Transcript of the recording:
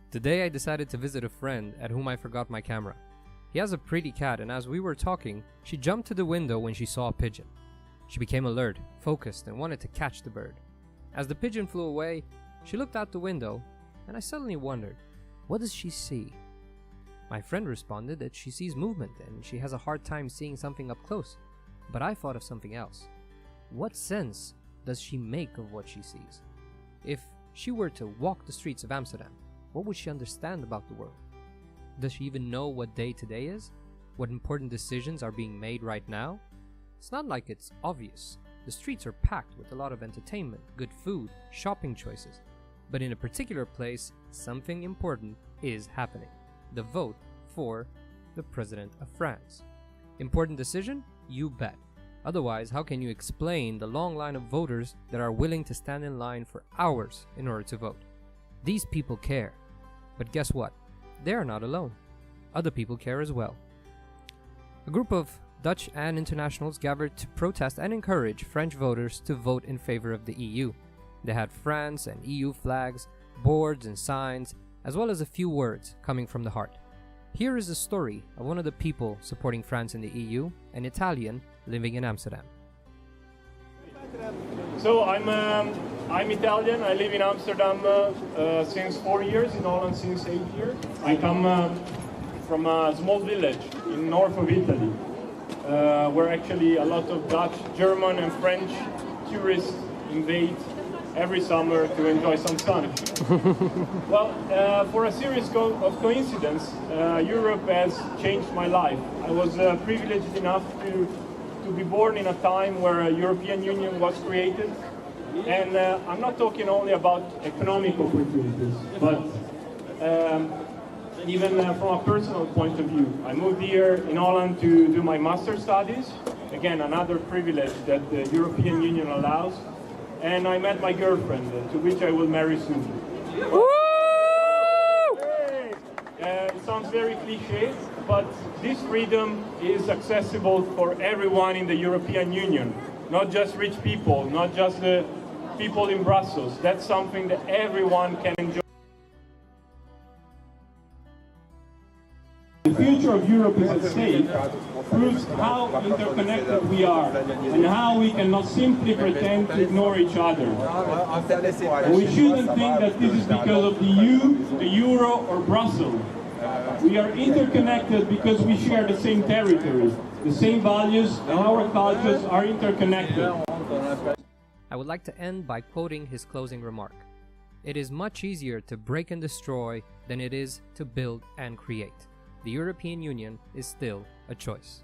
Today I decided to visit a friend at whom I forgot my camera. He has a pretty cat, and as we were talking, she jumped to the window when she saw a pigeon. She became alert, focused, and wanted to catch the bird. As the pigeon flew away, she looked out the window, and I suddenly wondered, what does she see? My friend responded that she sees movement and she has a hard time seeing something up close. But I thought of something else. What sense does she make of what she sees? If she were to walk the streets of Amsterdam, what would she understand about the world? Does she even know what day today is? What important decisions are being made right now? It's not like it's obvious. The streets are packed with a lot of entertainment, good food, shopping choices. But in a particular place, something important is happening. The vote for the President of France. Important decision? You bet. Otherwise, how can you explain the long line of voters that are willing to stand in line for hours in order to vote? These people care. But guess what? They are not alone. Other people care as well. A group of Dutch and internationals gathered to protest and encourage French voters to vote in favor of the EU. They had France and EU flags, boards and signs, as well as a few words coming from the heart. Here is the story of one of the people supporting France in the EU, an Italian living in Amsterdam. So I'm Italian. I live in Amsterdam since 4 years, in Holland since 8 years. I come from a small village in north of Italy, where actually a lot of Dutch, German and French tourists invade every summer to enjoy some sun. Well, for a series of coincidence, Europe has changed my life. I was privileged enough to be born in a time where a European Union was created. And I'm not talking only about economic opportunities, but even from a personal point of view. I moved here in Holland to do my master's studies. Again, another privilege that the European Union allows. And I met my girlfriend, to which I will marry soon. It sounds very cliché, but this freedom is accessible for everyone in the European Union, not just rich people, not just the people in Brussels. That's something that everyone can enjoy. The future of Europe is at stake proves how interconnected we are and how we cannot simply pretend to ignore each other. We shouldn't think that this is because of the EU, the Euro or Brussels. We are interconnected because we share the same territory, the same values, and our cultures are interconnected. I would like to end by quoting his closing remark. It is much easier to break and destroy than it is to build and create. The European Union is still a choice.